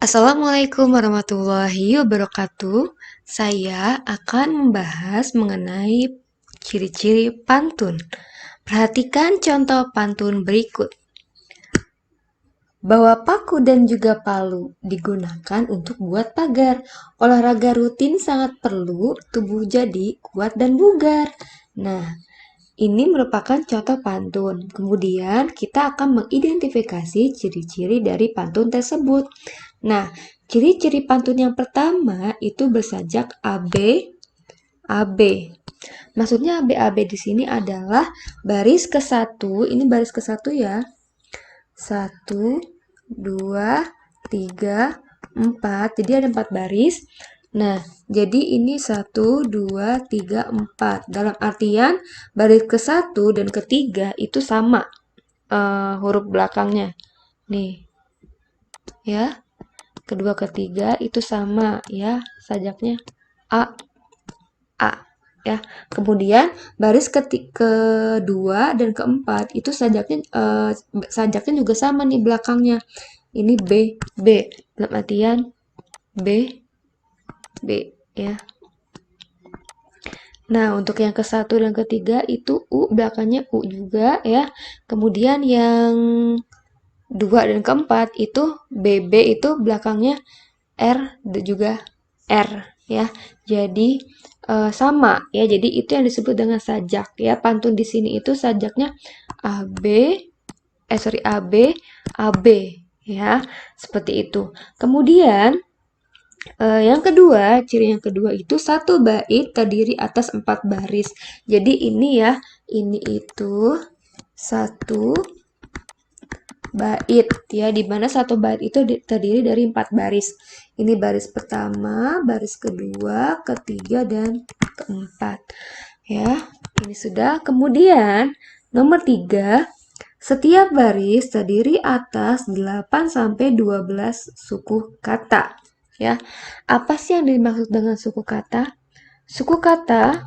Assalamualaikum warahmatullahi wabarakatuh. Saya akan membahas mengenai ciri-ciri pantun. Perhatikan contoh pantun berikut. Bawa paku dan juga palu digunakan untuk buat pagar. Olahraga rutin sangat perlu, tubuh jadi kuat dan bugar. Nah, ini merupakan contoh pantun. Kemudian kita akan mengidentifikasi ciri-ciri dari pantun tersebut. Nah, ciri-ciri pantun yang pertama itu bersajak AB, AB. Maksudnya AB di sini adalah baris ke-1, ini baris ke-1 ya. 1, 2, 3, 4. Jadi ada 4 baris. Nah, jadi ini 1, 2, 3, 4. Dalam artian baris ke-1 dan ke-3 itu sama huruf belakangnya. Nih, ya. Kedua, ketiga itu sama ya, sajaknya A, A. Ya. Kemudian baris kedua dan keempat itu sajaknya juga sama nih belakangnya. Ini B, B. Dalam artian B, B ya. Nah, untuk yang ke-1 dan ketiga itu U, belakangnya U juga ya. Kemudian yang 2 dan keempat itu BB itu belakangnya R dan juga R ya. Jadi sama ya. Jadi itu yang disebut dengan sajak ya. Pantun di sini itu sajaknya AB, AB, AB ya. Seperti itu. Kemudian yang kedua, ciri yang kedua itu satu bait terdiri atas 4 baris. Jadi ini ya, ini itu satu bait ya, di mana satu bait itu terdiri dari 4 baris. Ini baris pertama, baris kedua, ketiga, dan keempat. Ya, ini sudah. Kemudian nomor 3, setiap baris terdiri atas 8 sampai 12 suku kata. Ya, apa sih yang dimaksud dengan suku kata? Suku kata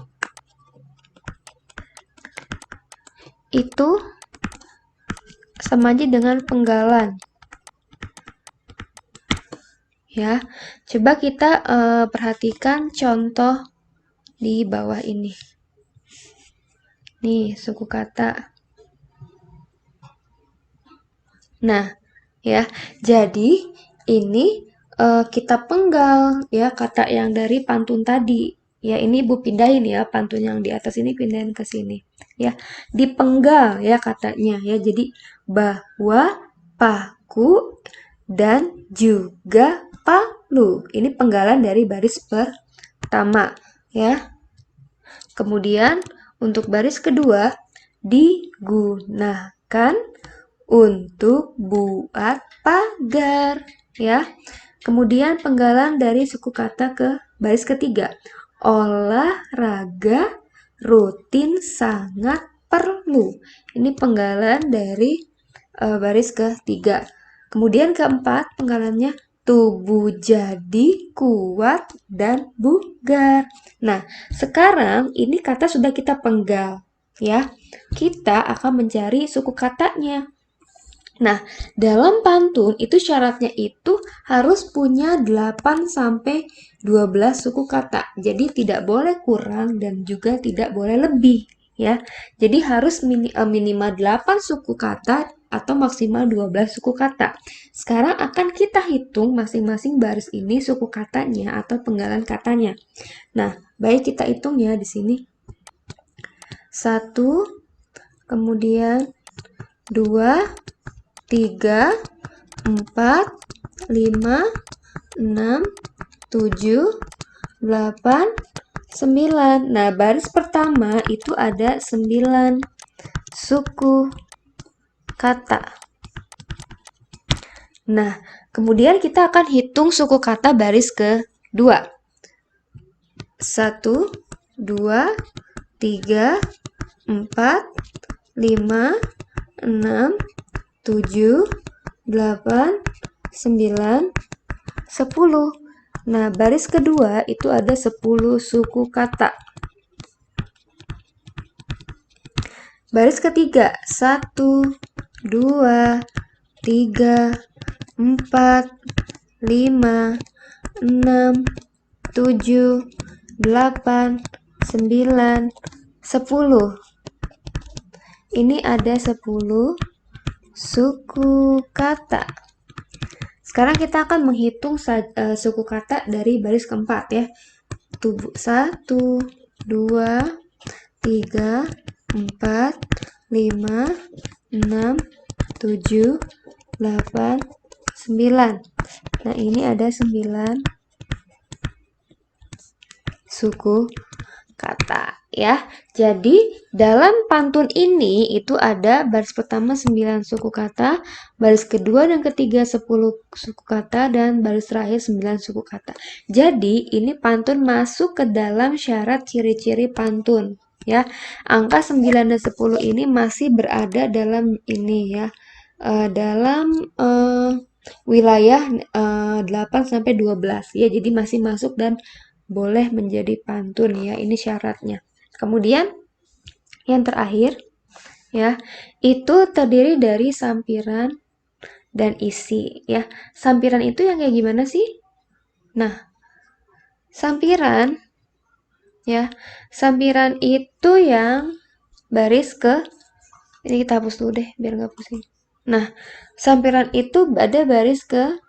itu sama aja dengan penggalan. Ya, coba kita perhatikan contoh di bawah ini. Nih, suku kata. Nah, ya, jadi ini kita penggal ya kata yang dari pantun tadi. Ya, ini Ibu pindahin ya, pantun yang di atas ini pindahin ke sini. Ya, dipenggal ya katanya ya. Jadi bahwa, paku, dan juga palu. Ini penggalan dari baris pertama ya. Kemudian untuk baris kedua digunakan untuk buat pagar ya. Kemudian penggalan dari suku kata ke baris ketiga. Olahraga rutin sangat perlu. Ini penggalan dari baris ketiga. Kemudian keempat, penggalannya tubuh jadi kuat dan bugar. Nah, sekarang ini kata sudah kita penggal ya. Kita akan mencari suku katanya. Nah, dalam pantun itu syaratnya itu harus punya 8 sampai 12 suku kata. Jadi tidak boleh kurang dan juga tidak boleh lebih ya. Jadi harus minimal 8 suku kata atau maksimal 12 suku kata. Sekarang akan kita hitung masing-masing baris ini suku katanya atau penggalan katanya. Nah, baik kita hitung ya di sini. 1, kemudian 2, 3, 4, 5, 6, 7, 8, 9. Nah, baris pertama itu ada 9 suku kata. Nah, kemudian kita akan hitung suku kata baris kedua. 1, 2, 3, 4, 5, 6, 7, 8, 9, 10. Nah, baris kedua itu ada 10 suku kata. Baris ketiga, 1, 2, 3, 4, 5, 6, 7, 8, 9, 10. Ini ada 10 suku kata. Sekarang kita akan menghitung suku kata dari baris keempat ya. 1, 2, 3, 4, 5, 6, 7, 8, 9. Nah, ini ada 9 suku kata ya. Jadi dalam pantun ini itu ada baris pertama 9 suku kata, baris kedua dan ketiga 10 suku kata, dan baris terakhir 9 suku kata. Jadi ini pantun masuk ke dalam syarat ciri-ciri pantun ya. Angka 9 dan 10 ini masih berada dalam ini ya. Dalam wilayah 8 sampai 12 ya. Jadi masih masuk dan boleh menjadi pantun ya, ini syaratnya. Kemudian yang terakhir ya, itu terdiri dari sampiran dan isi ya. Sampiran itu yang kayak gimana sih? Nah, sampiran ya, sampiran itu yang baris ke, ini kita hapus dulu deh biar nggak pusing. Nah, sampiran itu ada baris ke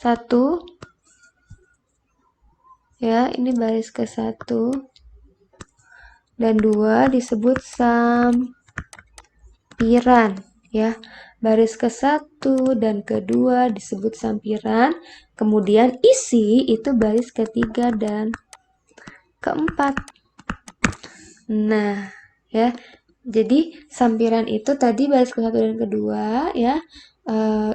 1 ya, ini baris ke 1 dan 2 disebut sampiran ya. Baris ke 1 dan kedua disebut sampiran. Kemudian isi itu baris ketiga dan keempat. Nah, ya. Jadi sampiran itu tadi baris ke 1 dan kedua ya.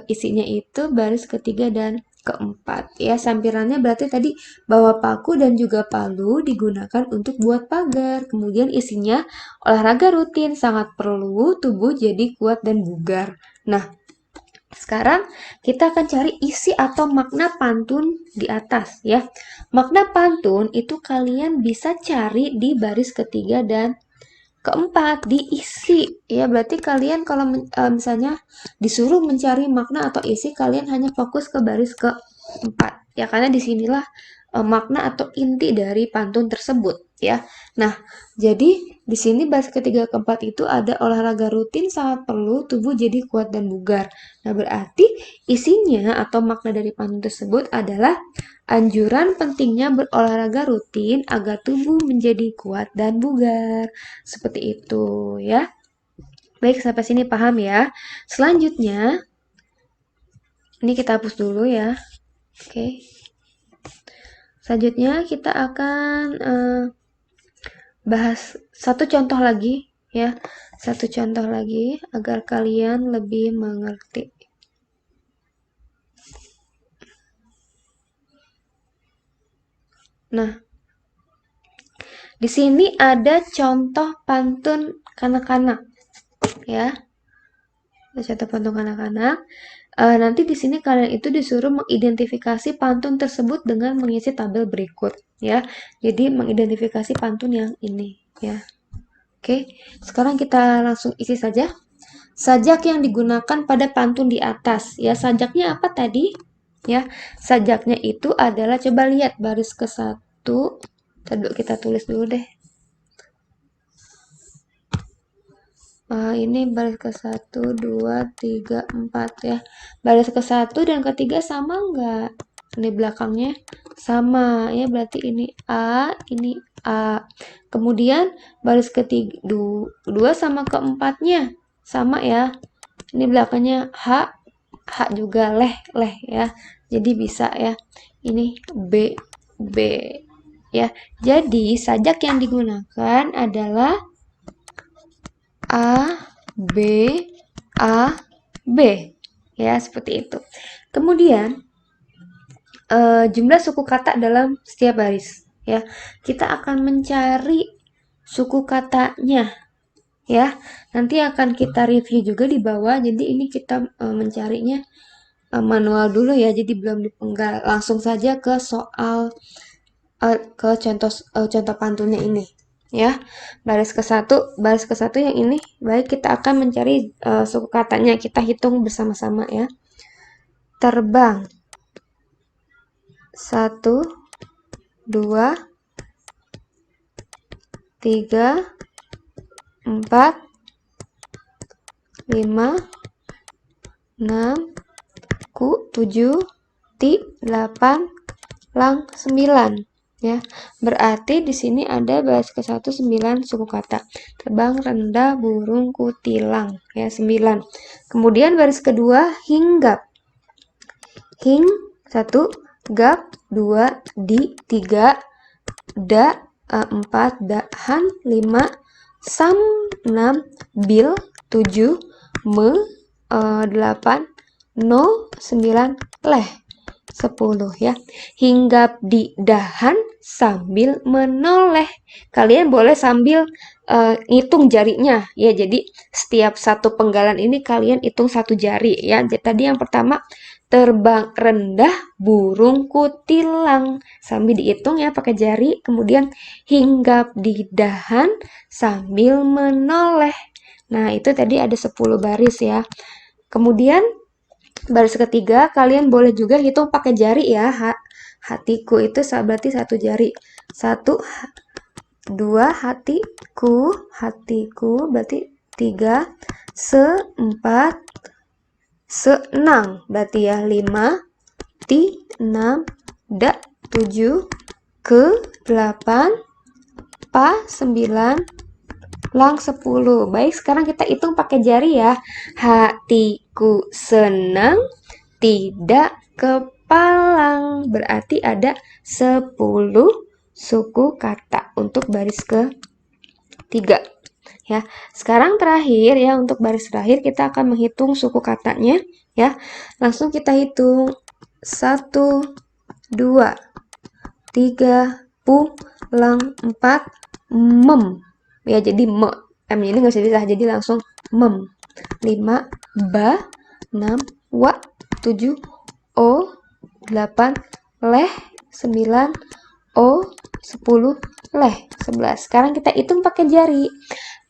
Isinya itu baris ketiga dan keempat ya. Sampirannya berarti tadi bawa paku dan juga palu digunakan untuk buat pagar. Kemudian isinya olahraga rutin sangat perlu tubuh jadi kuat dan bugar. Nah, sekarang kita akan cari isi atau makna pantun di atas ya. Makna pantun itu kalian bisa cari di baris ketiga dan keempat, diisi ya. Berarti kalian kalau misalnya disuruh mencari makna atau isi, kalian hanya fokus ke baris keempat ya, karena disinilah makna atau inti dari pantun tersebut ya. Nah, jadi di sini baris ketiga keempat itu ada olahraga rutin sangat perlu tubuh jadi kuat dan bugar. Nah, berarti isinya atau makna dari pantun tersebut adalah anjuran pentingnya berolahraga rutin agar tubuh menjadi kuat dan bugar. Seperti itu ya. Baik, sampai sini paham ya. Selanjutnya, ini kita hapus dulu ya. Oke. Selanjutnya kita akan bahas satu contoh lagi ya. Satu contoh lagi agar kalian lebih mengerti. Nah, di sini ada contoh pantun kanak-kanak ya. Ada contoh pantun kanak-kanak. Nanti di sini kalian itu disuruh mengidentifikasi pantun tersebut dengan mengisi tabel berikut ya. Jadi mengidentifikasi pantun yang ini ya. Oke, sekarang kita langsung isi saja. Sajak yang digunakan pada pantun di atas ya. Sajaknya apa tadi? Ya, sajaknya itu adalah, coba lihat baris ke 1. Kita tulis dulu deh. Ini baris ke 1, 2, 3, 4 ya. Baris ke 1 dan ketiga sama enggak? Ini belakangnya sama ya, berarti ini A, ini A. Kemudian baris ketiga 2 sama keempatnya sama ya. Ini belakangnya H, H juga, leh ya. Jadi bisa ya. Ini B, B ya. Jadi sajak yang digunakan adalah A, B, A, B ya, seperti itu. Kemudian jumlah suku kata dalam setiap baris ya. Kita akan mencari suku katanya ya. Nanti akan kita review juga di bawah. Jadi ini kita mencarinya manual dulu ya. Jadi belum dipenggal. Langsung saja ke soal ke contoh pantunnya ini ya. Baris ke 1 yang ini. Baik, kita akan mencari suku katanya. Kita hitung bersama-sama ya. Terbang, 1, 2, 3, 4, 5, 6, 7, 8, 9 ya. Berarti di sini ada baris ke-1 9 suku kata. Terbang, rendah, burung, kutilang ya 9. Kemudian baris kedua hinggap. Hing 1, gap 2, di 3, da 4, dahan 5, sam 6, bil 7, me 8, no 9, leh 10 ya. Hinggap di dahan sambil menoleh. Kalian boleh sambil ngitung jarinya ya. Jadi setiap satu penggalan ini kalian hitung satu jari ya. Jadi tadi yang pertama terbang rendah burung kutilang sambil dihitung ya pakai jari. Kemudian hinggap di dahan sambil menoleh. Nah, itu tadi ada 10 baris ya. Kemudian baris ketiga kalian boleh juga hitung pakai jari ya. Hatiku itu berarti satu jari. 1, 2, hatiku berarti 3, 4, 6 berarti ya 5, 6, 7, 8, 9, 10. Baik, sekarang kita hitung pakai jari ya. Hatiku senang tidak kepalang. Berarti ada 10 suku kata untuk baris ke-3 ya. Sekarang terakhir ya, untuk baris terakhir kita akan menghitung suku katanya ya. Langsung kita hitung 1, 2, 3, pulang 4, mem ya. Jadi me m ini nggak usah dipisah, jadi langsung mem 5, ba 6, wa 7, o 8, leh 9, o 10, leh 11. Sekarang kita hitung pakai jari.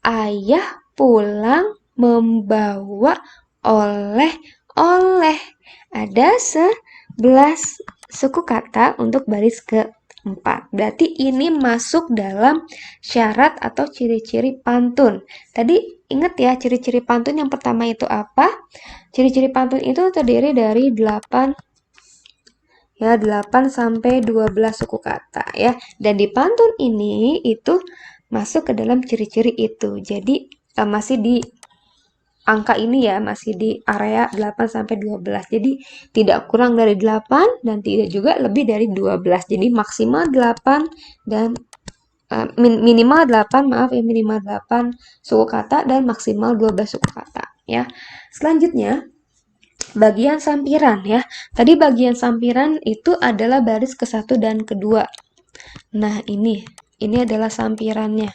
Ayah pulang membawa oleh-oleh. Ada 11 suku kata untuk baris ke-4. Berarti ini masuk dalam syarat atau ciri-ciri pantun. Tadi ingat ya, ciri-ciri pantun yang pertama itu apa? Ciri-ciri pantun itu terdiri dari 8 ya, 8 sampai 12 suku kata ya. Dan di pantun ini itu masuk ke dalam ciri-ciri itu. Jadi masih di angka ini ya, masih di area 8 sampai 12. Jadi tidak kurang dari 8 dan tidak juga lebih dari 12. Jadi maksimal 8 dan minimal 8, maaf ya, minimal 8 suku kata dan maksimal 12 suku kata ya. Selanjutnya bagian sampiran ya. Tadi bagian sampiran itu adalah baris ke-1 dan kedua. Nah, ini adalah sampirannya.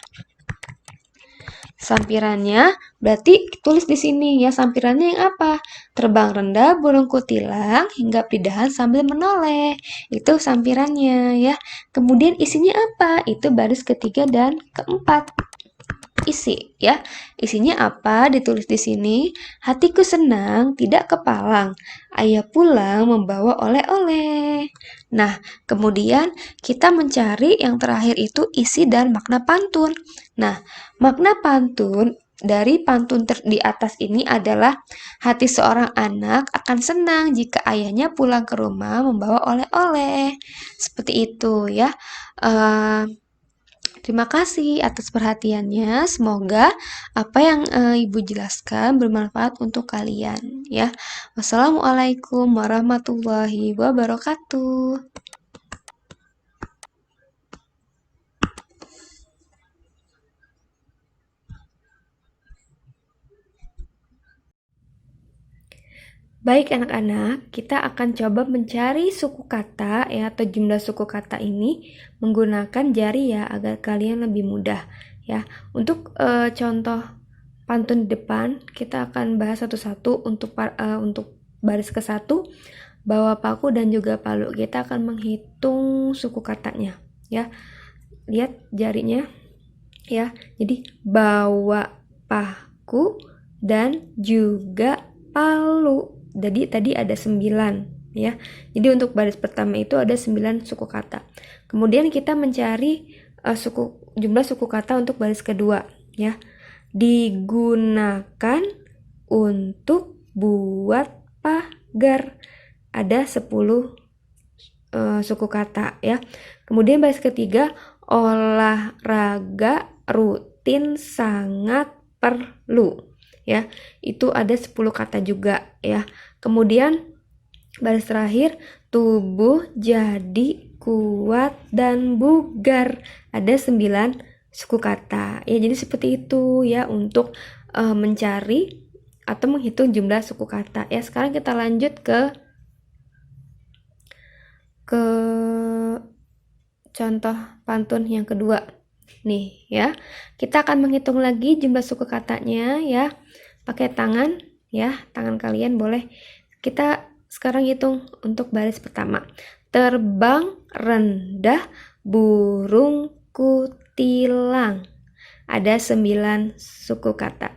Sampirannya berarti tulis di sini ya, sampirannya yang apa? Terbang rendah burung kutilang hinggap di dahan sambil menoleh. Itu sampirannya ya. Kemudian isinya apa? Itu baris ketiga dan keempat. Isi ya. Isinya apa? Ditulis di sini. Hatiku senang tidak kepalang. Ayah pulang membawa oleh-oleh. Nah, kemudian kita mencari yang terakhir itu isi dan makna pantun. Nah, makna pantun dari pantun di atas ini adalah hati seorang anak akan senang jika ayahnya pulang ke rumah membawa oleh-oleh. Seperti itu ya. Terima kasih atas perhatiannya. Semoga apa yang Ibu jelaskan bermanfaat untuk kalian ya. Wassalamualaikum warahmatullahi wabarakatuh. Baik anak-anak, kita akan coba mencari suku kata ya, atau jumlah suku kata ini menggunakan jari ya, agar kalian lebih mudah ya. Untuk contoh pantun di depan kita akan bahas satu-satu. Untuk baris ke-1 bawa paku dan juga palu, kita akan menghitung suku katanya ya. Lihat jarinya ya. Jadi bawa paku dan juga palu. Jadi tadi ada 9 ya. Jadi untuk baris pertama itu ada 9 suku kata. Kemudian kita mencari jumlah suku kata untuk baris kedua, ya. Digunakan untuk buat pagar. Ada 10 suku kata, ya. Kemudian baris ketiga, olahraga rutin sangat perlu, ya. Itu ada 10 kata juga, ya. Kemudian baris terakhir, tubuh jadi kuat dan bugar. Ada 9 suku kata. Ya, jadi seperti itu ya untuk mencari atau menghitung jumlah suku kata. Ya, sekarang kita lanjut ke contoh pantun yang kedua. Nih ya, kita akan menghitung lagi jumlah suku katanya ya, pakai tangan ya, tangan kalian boleh. Kita sekarang hitung untuk baris pertama. Terbang rendah burung kutilang. Ada 9 suku kata.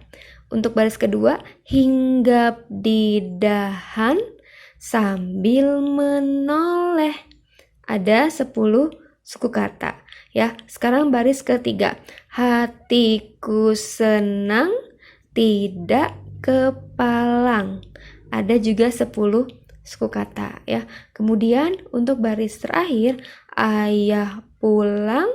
Untuk baris kedua, hinggap di dahan sambil menoleh. Ada 10 suku kata. Ya, sekarang baris ketiga. Hatiku senang tidak kepalang. Ada juga 10 suku kata ya. Kemudian untuk baris terakhir, ayah pulang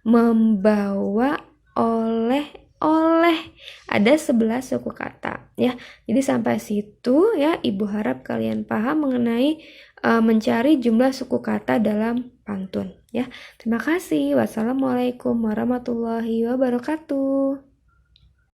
membawa oleh-oleh. Ada 11 suku kata ya. Jadi sampai situ ya, Ibu harap kalian paham mengenai mencari jumlah suku kata dalam pantun ya. Terima kasih. Wassalamualaikum warahmatullahi wabarakatuh.